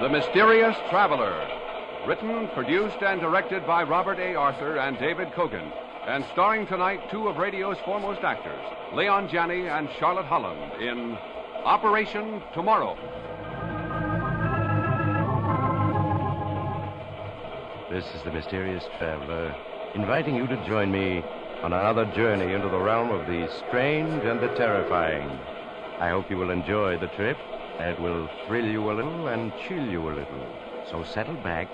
The Mysterious Traveler. Written, produced, and directed by Robert A. Arthur and David Kogan. And starring tonight two of radio's foremost actors, Leon Janney and Charlotte Holland, in Operation Tomorrow. This is the Mysterious Traveler, inviting you to join me on another journey into the realm of the strange and the terrifying. I hope you will enjoy the trip. It will thrill you a little and chill you a little. So settle back,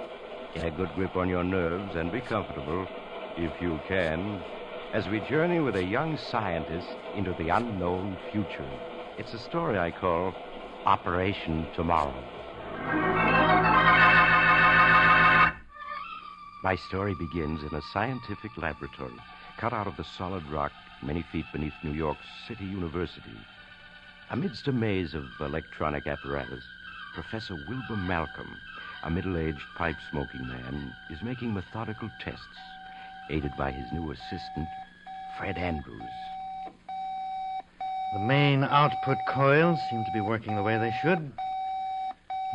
get a good grip on your nerves, and be comfortable, if you can, as we journey with a young scientist into the unknown future. It's a story I call Operation Tomorrow. My story begins in a scientific laboratory cut out of the solid rock many feet beneath New York's City University. Amidst a maze of electronic apparatus, Professor Wilbur Malcolm, a middle-aged pipe-smoking man, is making methodical tests, aided by his new assistant, Fred Andrews. The main output coils seem to be working the way they should.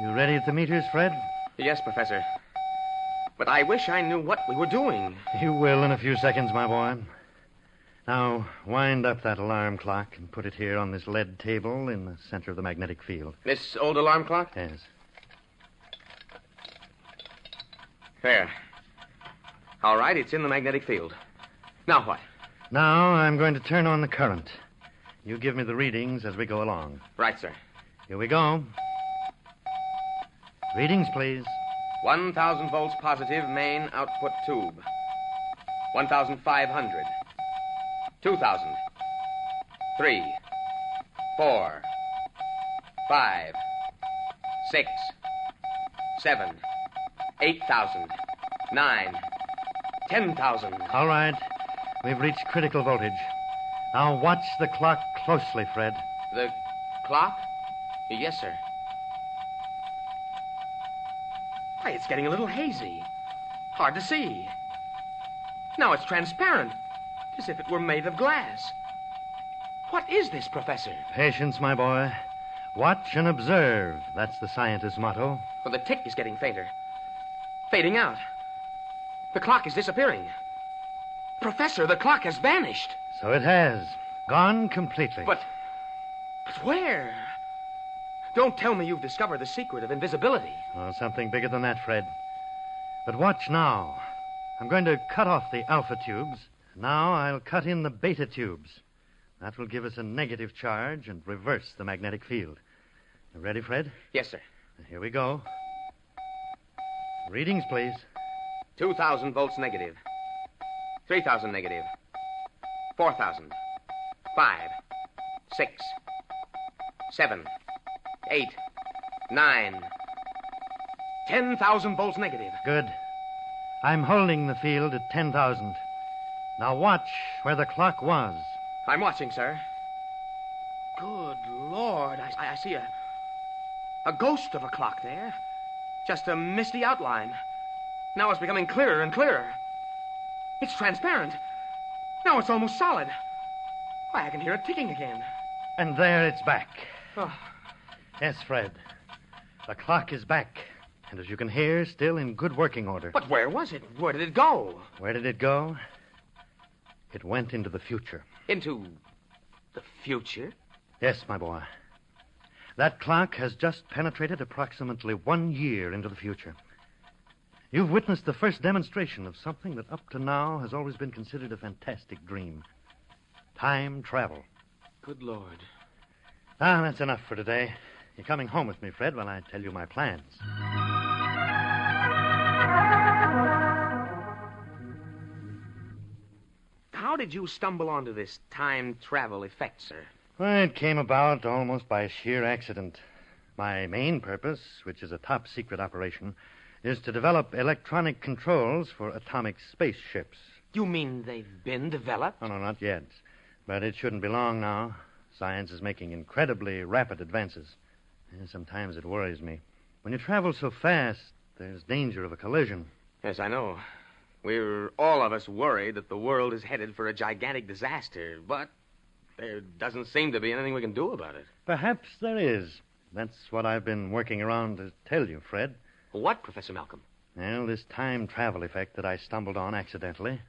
You ready at the meters, Fred? Yes, Professor. But I wish I knew what we were doing. You will in a few seconds, my boy. Now, wind up that alarm clock and put it here on this lead table in the center of the magnetic field. This old alarm clock? Yes. There. All right, it's in the magnetic field. Now what? Now I'm going to turn on the current. You give me the readings as we go along. Right, sir. Here we go. Readings, please. 1,000 volts positive main output tube. 1,500. 2,000. 3. 4. 5. 6. 7. 8,000. 9. 10,000. All right. We've reached critical voltage. Now watch the clock closely, Fred. The clock? Yes, sir. Why, it's getting a little hazy. Hard to see. Now it's transparent, as if it were made of glass. What is this, Professor? Patience, my boy. Watch and observe. That's the scientist's motto. Well, the tick is getting fainter. Fading out. The clock is disappearing. Professor, the clock has vanished. So it has. Gone completely. But where? Don't tell me you've discovered the secret of invisibility. Oh, something bigger than that, Fred. But watch now. I'm going to cut off the alpha tubes. Now I'll cut in the beta tubes. That will give us a negative charge and reverse the magnetic field. You ready, Fred? Yes, sir. Here we go. Readings, please. 2,000 volts negative. 3,000 negative. 4,000. 5. 6. 7. 8. 9. 10,000 volts negative. Good. I'm holding the field at 10,000. Now watch where the clock was. I'm watching, sir. Good Lord. I see a ghost of a clock there. Just a misty outline. Now it's becoming clearer and clearer. It's transparent. Now it's almost solid. Why, I can hear it ticking again. And there it's back. Oh. Yes, Fred. The clock is back. And as you can hear, still in good working order. But where was it? Where did it go? Where did it go? It went into the future. Into the future? Yes, my boy. That clock has just penetrated approximately 1 year into the future. You've witnessed the first demonstration of something that up to now has always been considered a fantastic dream. Time travel. Good Lord. Ah, that's enough for today. You're coming home with me, Fred, while I tell you my plans. How did you stumble onto this time travel effect, sir? Well, it came about almost by sheer accident. My main purpose, which is a top-secret operation, is to develop electronic controls for atomic spaceships. You mean they've been developed? Oh, no, not yet. But it shouldn't be long now. Science is making incredibly rapid advances. And sometimes it worries me. When you travel so fast, there's danger of a collision. Yes, I know. We're all of us worried that the world is headed for a gigantic disaster, but there doesn't seem to be anything we can do about it. Perhaps there is. That's what I've been working around to tell you, Fred. What, Professor Malcolm? Well, this time travel effect that I stumbled on accidentally.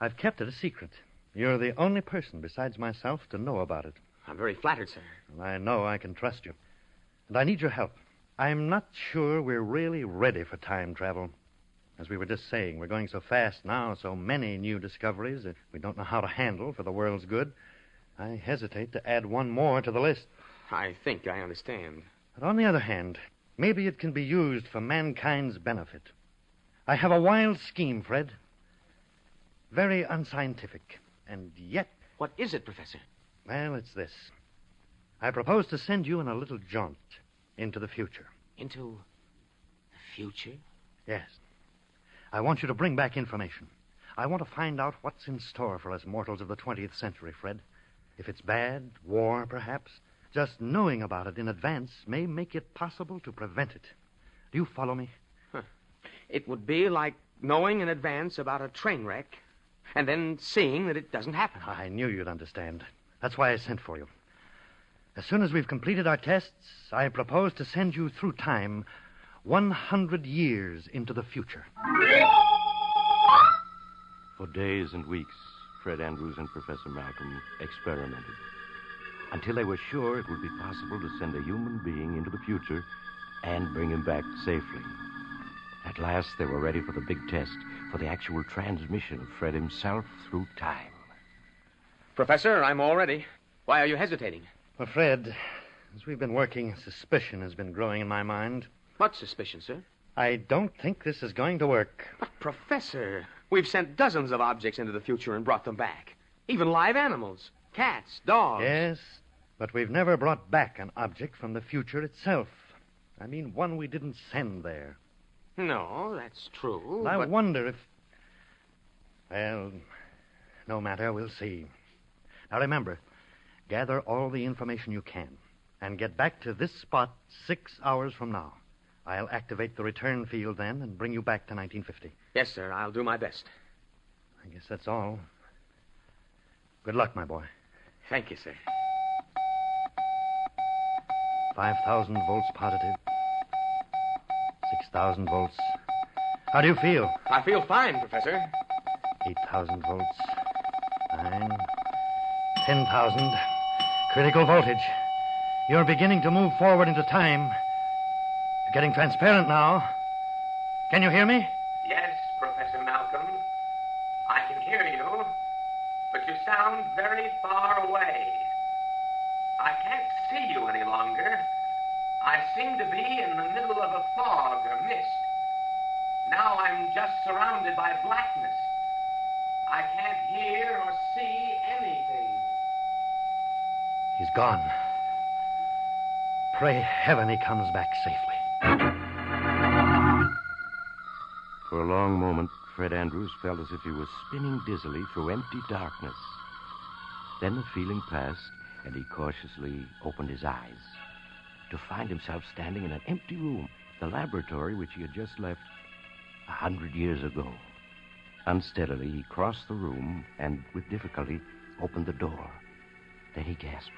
I've kept it a secret. You're the only person besides myself to know about it. I'm very flattered, sir. And I know I can trust you. And I need your help. I'm not sure we're really ready for time travel. As we were just saying, we're going so fast now, so many new discoveries that we don't know how to handle for the world's good. I hesitate to add one more to the list. I think I understand. But on the other hand, maybe it can be used for mankind's benefit. I have a wild scheme, Fred. Very unscientific. And yet... What is it, Professor? Well, it's this. I propose to send you on a little jaunt into the future. Into the future? Yes. I want you to bring back information. I want to find out what's in store for us mortals of the 20th century, Fred. If it's bad, war, perhaps, just knowing about it in advance may make it possible to prevent it. Do you follow me? It would be like knowing in advance about a train wreck and then seeing that it doesn't happen. I knew you'd understand. That's why I sent for you. As soon as we've completed our tests, I propose to send you through time 100 years into the future. For days and weeks, Fred Andrews and Professor Malcolm experimented until they were sure it would be possible to send a human being into the future and bring him back safely. At last, they were ready for the big test, for the actual transmission of Fred himself through time. Professor, I'm all ready. Why are you hesitating? Well, Fred, as we've been working, suspicion has been growing in my mind. What suspicion, sir? I don't think this is going to work. But, Professor, we've sent dozens of objects into the future and brought them back. Even live animals. Cats, dogs. Yes, but we've never brought back an object from the future itself. I mean, one we didn't send there. No, that's true. I wonder if... Well, no matter, we'll see. Now remember, gather all the information you can and get back to this spot 6 hours from now. I'll activate the return field then and bring you back to 1950. Yes, sir, I'll do my best. I guess that's all. Good luck, my boy. Thank you, sir. 5,000 volts positive. 6,000 volts. How do you feel? I feel fine, Professor. 8,000 volts. 9. 10,000. Critical voltage. You're beginning to move forward into time. You're getting transparent now. Can you hear me? Yes, Professor Malcolm. I can hear you, but you sound very far away. I can't see you any longer. I seem to be in the middle of a fog or mist. Now I'm just surrounded by blackness. I can't hear or see anything. He's gone. Pray heaven he comes back safely. For a long moment, Fred Andrews felt as if he was spinning dizzily through empty darkness. Then the feeling passed, and he cautiously opened his eyes to find himself standing in an empty room, the laboratory which he had just left 100 years ago. Unsteadily, he crossed the room and, with difficulty, opened the door. Then he gasped.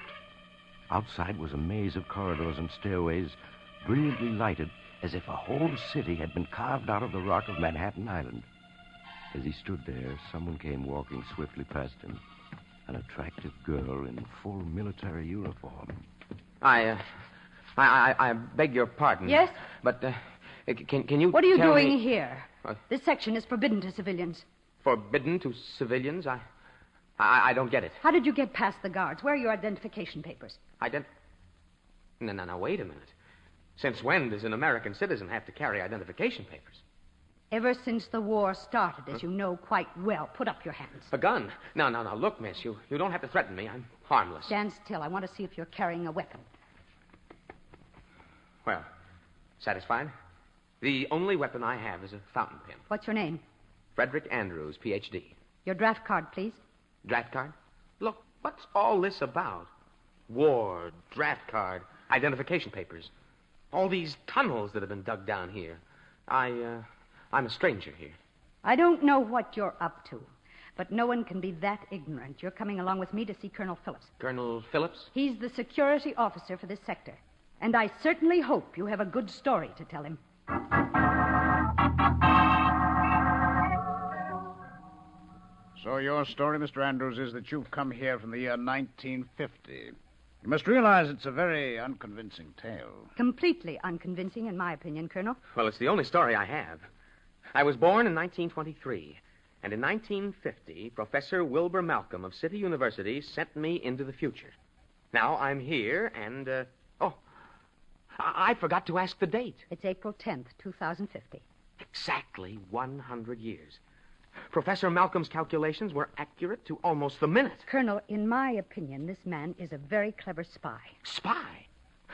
Outside was a maze of corridors and stairways, brilliantly lighted, as if a whole city had been carved out of the rock of Manhattan Island. As he stood there, someone came walking swiftly past him. An attractive girl in full military uniform. I beg your pardon. Yes? But, can you What are you tell doing me... here? This section is forbidden to civilians. Forbidden to civilians? I don't get it. How did you get past the guards? Where are your identification papers? No, wait a minute. Since when does an American citizen have to carry identification papers? Ever since the war started, as you know quite well. Put up your hands. A gun? No. Look, miss, you don't have to threaten me. I'm harmless. Stand still. I want to see if you're carrying a weapon. Well, satisfied? The only weapon I have is a fountain pen. What's your name? Frederick Andrews, Ph.D. Your draft card, please. Draft card? Look, what's all this about? War, draft card, identification papers. All these tunnels that have been dug down here. I'm a stranger here. I don't know what you're up to, but no one can be that ignorant. You're coming along with me to see Colonel Phillips. Colonel Phillips? He's the security officer for this sector. And I certainly hope you have a good story to tell him. So your story, Mr. Andrews, is that you've come here from the year 1950. You must realize it's a very unconvincing tale. Completely unconvincing, in my opinion, Colonel. Well, it's the only story I have. I was born in 1923, and in 1950, Professor Wilbur Malcolm of City University sent me into the future. Now I'm here, and, I forgot to ask the date. It's April 10th, 2050. Exactly 100 years. Professor Malcolm's calculations were accurate to almost the minute. Colonel, in my opinion, this man is a very clever spy. Spy?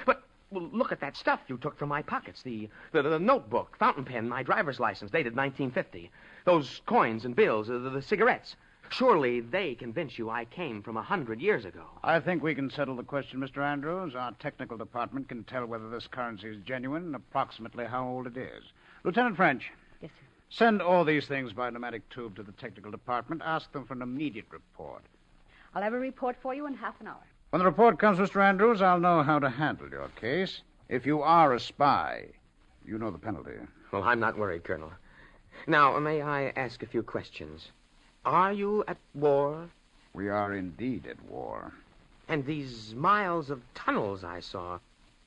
But well, look at that stuff you took from my pockets. The notebook, fountain pen, my driver's license, dated 1950. Those coins and bills, the cigarettes. Surely they convince you I came from 100 years ago. I think we can settle the question, Mr. Andrews. Our technical department can tell whether this currency is genuine and approximately how old it is. Lieutenant French. Yes, sir. Send all these things by pneumatic tube to the technical department. Ask them for an immediate report. I'll have a report for you in half an hour. When the report comes, Mr. Andrews, I'll know how to handle your case. If you are a spy, you know the penalty. Well, I'm not worried, Colonel. Now, may I ask a few questions? Are you at war? We are indeed at war. And these miles of tunnels I saw,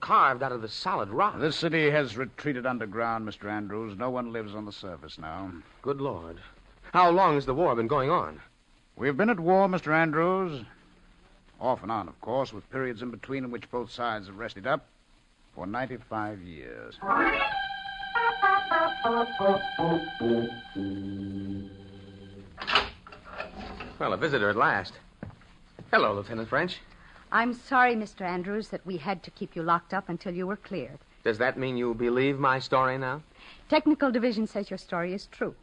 carved out of the solid rock. This city has retreated underground, Mr. Andrews. No one lives on the surface now. Good Lord. How long has the war been going on? We've been at war, Mr. Andrews. Off and on, of course, with periods in between in which both sides have rested up. For 95 years. Well, a visitor at last. Hello, Lieutenant French. I'm sorry, Mr. Andrews, that we had to keep you locked up until you were cleared. Does that mean you believe my story now? Technical Division says your story is true.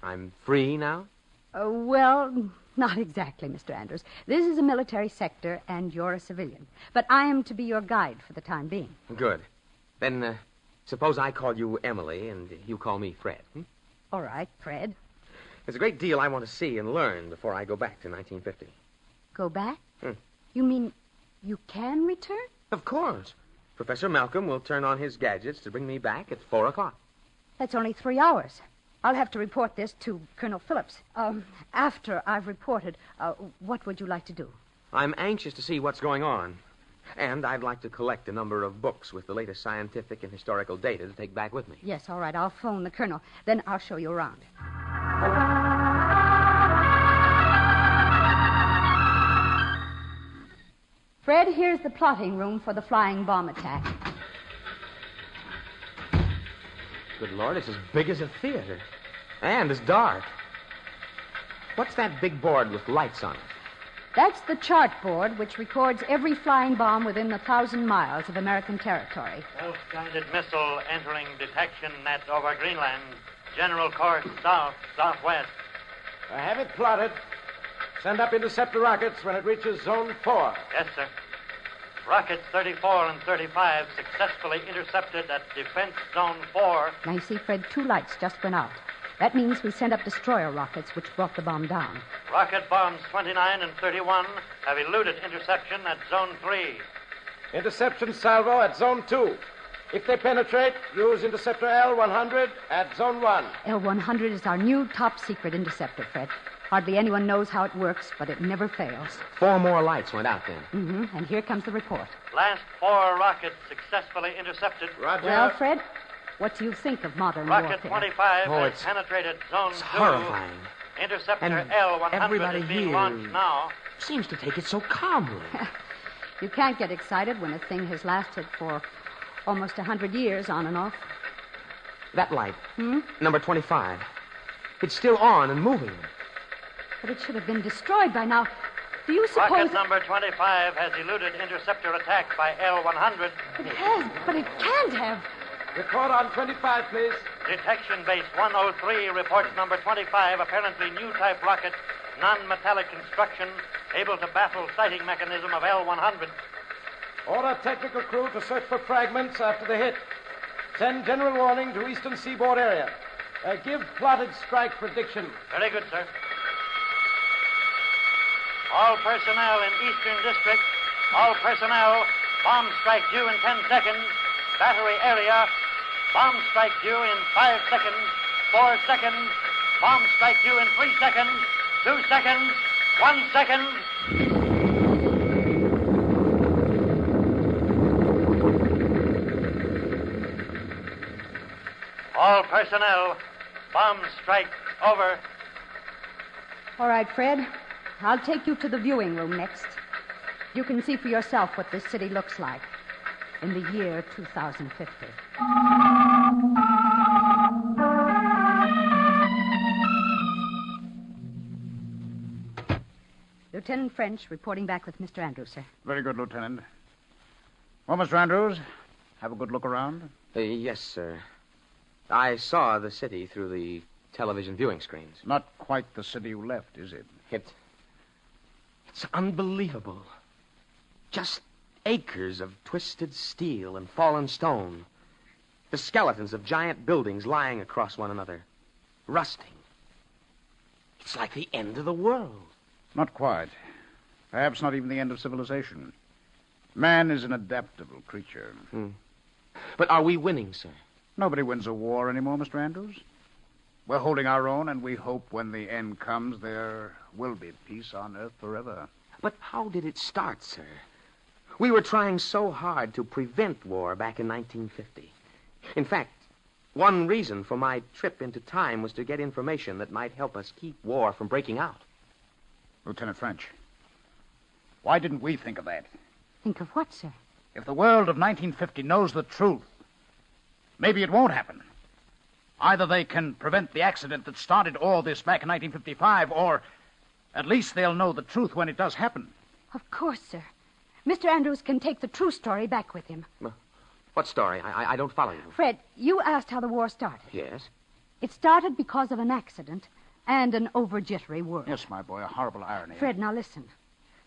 I'm free now? Well, not exactly, Mr. Andrews. This is a military sector, and you're a civilian. But I am to be your guide for the time being. Good. Then, suppose I call you Emily, and you call me Fred. All right, Fred. There's a great deal I want to see and learn before I go back to 1950. Go back? You mean you can return? Of course. Professor Malcolm will turn on his gadgets to bring me back at 4 o'clock. That's only 3 hours. I'll have to report this to Colonel Phillips. After I've reported, what would you like to do? I'm anxious to see what's going on. And I'd like to collect a number of books with the latest scientific and historical data to take back with me. Yes, all right. I'll phone the colonel. Then I'll show you around. Fred, here's the plotting room for the flying bomb attack. Good Lord, it's as big as a theater. And as dark. What's that big board with lights on it? That's the chart board which records every flying bomb within 1,000 miles of American territory. Self-guided missile entering detection net over Greenland. General course south-southwest. I have it plotted. Send up interceptor rockets when it reaches Zone 4. Yes, sir. Rockets 34 and 35 successfully intercepted at Defense Zone 4. Now, you see, Fred, 2 lights just went out. That means we sent up destroyer rockets, which brought the bomb down. Rocket bombs 29 and 31 have eluded interception at Zone 3. Interception salvo at Zone 2. If they penetrate, use interceptor L-100 at Zone 1. L-100 is our new top-secret interceptor, Fred. Hardly anyone knows how it works, but it never fails. 4 more lights went out then. Mm-hmm. And here comes the report. Last 4 rockets successfully intercepted. Roger. Well, Fred, what do you think of modern Rocket warfare? 25 has it's penetrated Zone 2. Horrifying. Interceptor And L-100 everybody is being here launched now. Seems to take it so calmly. You can't get excited when a thing has lasted for almost 100 years on and off. That light, number 25. It's still on and moving. But it should have been destroyed by now. Do you suppose... Rocket number 25 has eluded interceptor attack by L-100. It has, but it can't have. Report on 25, please. Detection base 103 reports number 25, apparently new type rocket, non-metallic construction, able to baffle sighting mechanism of L-100. Order technical crew to search for fragments after the hit. Send general warning to eastern seaboard area. Give plotted strike prediction. Very good, sir. All personnel in Eastern District, all personnel Bomb strike due in 10 seconds. Battery area. Bomb strike due in 5 seconds. 4 seconds. Bomb strike due in 3 seconds. 2 seconds. 1 second. All personnel. Bomb strike over. All right, Fred. I'll take you to the viewing room next. You can see for yourself what this city looks like in the year 2050. Lieutenant French reporting back with Mr. Andrews, sir. Very good, Lieutenant. Well, Mr. Andrews, have a good look around. Yes, sir. I saw the city through the television viewing screens. Not quite the city you left, is it? It's unbelievable. Just acres of twisted steel and fallen stone. The skeletons of giant buildings lying across one another, rusting. It's like the end of the world. Not quite. Perhaps not even the end of civilization. Man is an adaptable creature. But are we winning, sir? Nobody wins a war anymore, Mr. Andrews. We're holding our own, and we hope when the end comes there will be peace on Earth forever. But how did it start, sir? We were trying so hard to prevent war back in 1950. In fact, one reason for my trip into time was to get information that might help us keep war from breaking out. Lieutenant French, why didn't we think of that? Think of what, sir? If the world of 1950 knows the truth, maybe it won't happen. Either they can prevent the accident that started all this back in 1955, or at least they'll know the truth when it does happen. Of course, sir. Mr. Andrews can take the true story back with him. What story? I don't follow you. Fred, you asked how the war started. Yes? It started because of an accident and an over-jittery world. Yes, my boy, a horrible irony. Fred, now listen.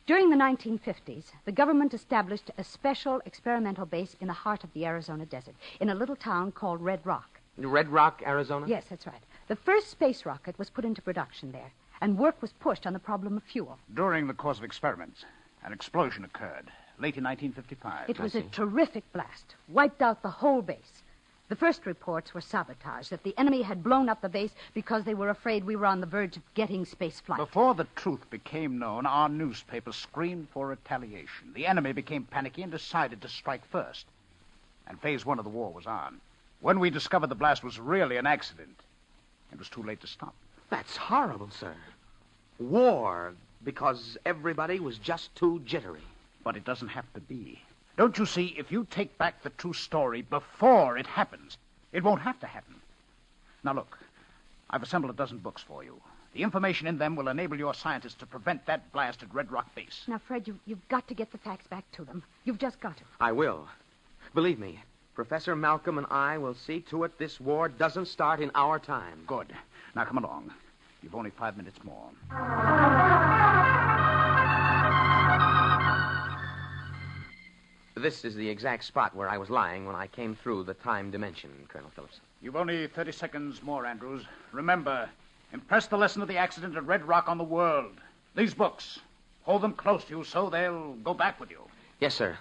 During the 1950s, the government established a special experimental base in the heart of the Arizona desert, in a little town called Red Rock. Red Rock, Arizona? Yes, that's right. The first space rocket was put into production there, and work was pushed on the problem of fuel. During the course of experiments, an explosion occurred, late in 1955. It was a terrific blast, wiped out the whole base. The first reports were sabotage, that the enemy had blown up the base because they were afraid we were on the verge of getting space flight. Before the truth became known, our newspapers screamed for retaliation. The enemy became panicky and decided to strike first. And phase one of the war was on. When we discovered the blast was really an accident, it was too late to stop. That's horrible, sir. War because everybody was just too jittery. But it doesn't have to be. Don't you see, if you take back the true story before it happens, it won't have to happen. Now, look, I've assembled a dozen books for you. The information in them will enable your scientists to prevent that blast at Red Rock Base. Now, Fred, you've got to get the facts back to them. You've just got to. I will. Believe me, Professor Malcolm and I will see to it this war doesn't start in our time. Good. Now, come along. You've only 5 minutes more. This is the exact spot where I was lying when I came through the time dimension, Colonel Phillips. You've only 30 seconds more, Andrews. Remember, impress the lesson of the accident at Red Rock on the world. These books, hold them close to you so they'll go back with you. Yes, sir.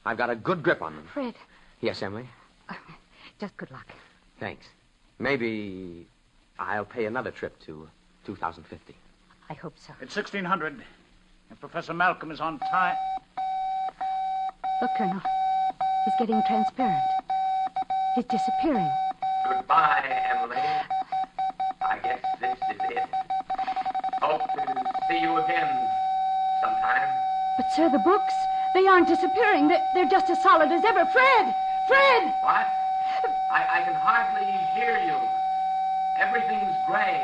I've got a good grip on them. Fred. Yes, Emily? Just good luck. Thanks. Maybe I'll pay another trip to 2050. I hope so. It's 1600. If Professor Malcolm is on time... Look, Colonel. He's getting transparent. He's disappearing. Goodbye, Emily. I guess this is it. Hope to see you again sometime. But, sir, the books, they aren't disappearing. They're just as solid as ever. Fred! Fred! What? I can hardly hear you. Everything's gray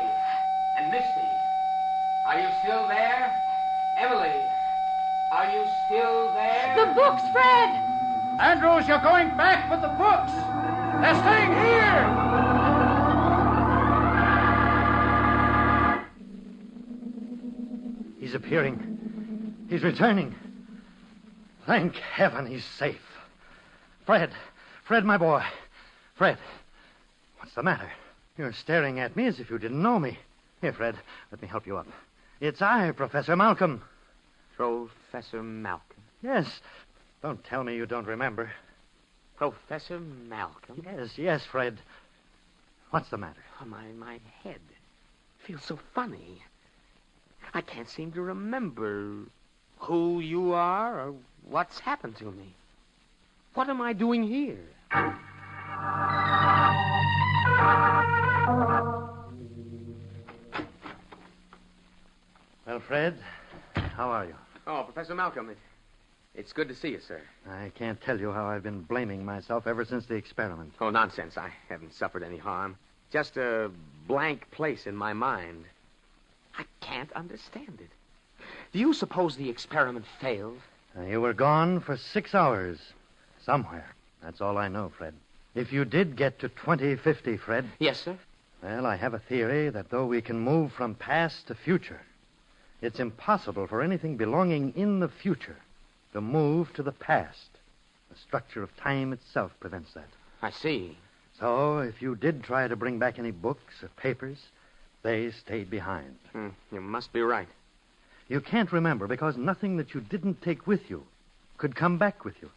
and misty. Are you still there? Emily, are you still there? The books, Fred! Andrews, you're going back with the books. They're staying here. He's appearing. He's returning. Thank heaven he's safe. Fred, my boy. Fred, what's the matter? You're staring at me as if you didn't know me. Here, Fred, let me help you up. It's I, Professor Malcolm. Professor Malcolm. Yes, Don't tell me you don't remember. Professor Malcolm? Yes, Fred. What's the matter? Oh, my head feels so funny. I can't seem to remember who you are or what's happened to me. What am I doing here? Well, Fred, how are you? Oh, Professor Malcolm, it's good to see you, sir. I can't tell you how I've been blaming myself ever since the experiment. Oh, nonsense. I haven't suffered any harm. Just a blank place in my mind. I can't understand it. Do you suppose the experiment failed? You were gone for 6 hours. Somewhere. That's all I know, Fred. If you did get to 2050, Fred... Yes, sir? Well, I have a theory that though we can move from past to future, it's impossible for anything belonging in the future to move to the past. The structure of time itself prevents that. I see. So, if you did try to bring back any books or papers, they stayed behind. You must be right. You can't remember because nothing that you didn't take with you could come back with you,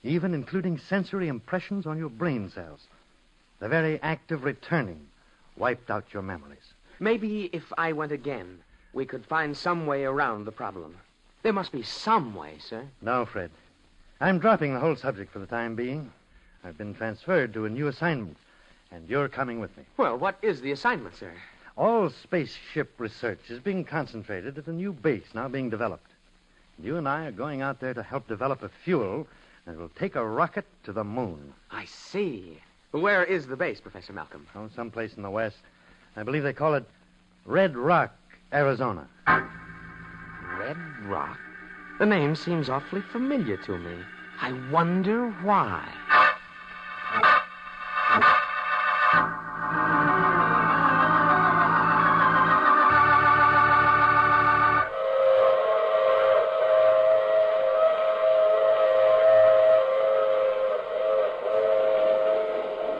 even including sensory impressions on your brain cells. The very act of returning wiped out your memories. Maybe if I went again, we could find some way around the problem. There must be some way, sir. No, Fred. I'm dropping the whole subject for the time being. I've been transferred to a new assignment, and you're coming with me. Well, what is the assignment, sir? All spaceship research is being concentrated at a new base now being developed. You and I are going out there to help develop a fuel that will take a rocket to the moon. I see. Where is the base, Professor Malcolm? Oh, someplace in the west. I believe they call it Red Rock, Arizona. Red Rock? The name seems awfully familiar to me. I wonder why.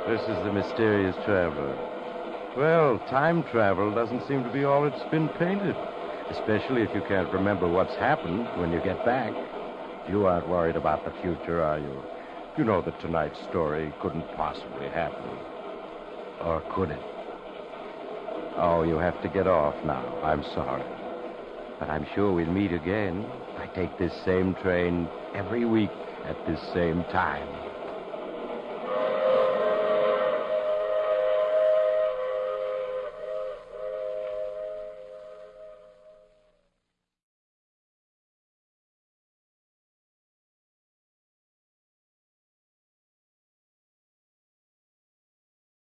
This is the mysterious traveler. Well, time travel doesn't seem to be all it's been painted. Especially if you can't remember what's happened when you get back. You aren't worried about the future, are you? You know that tonight's story couldn't possibly happen. Or could it? Oh, you have to get off now. I'm sorry. But I'm sure we'll meet again. I take this same train every week at this same time.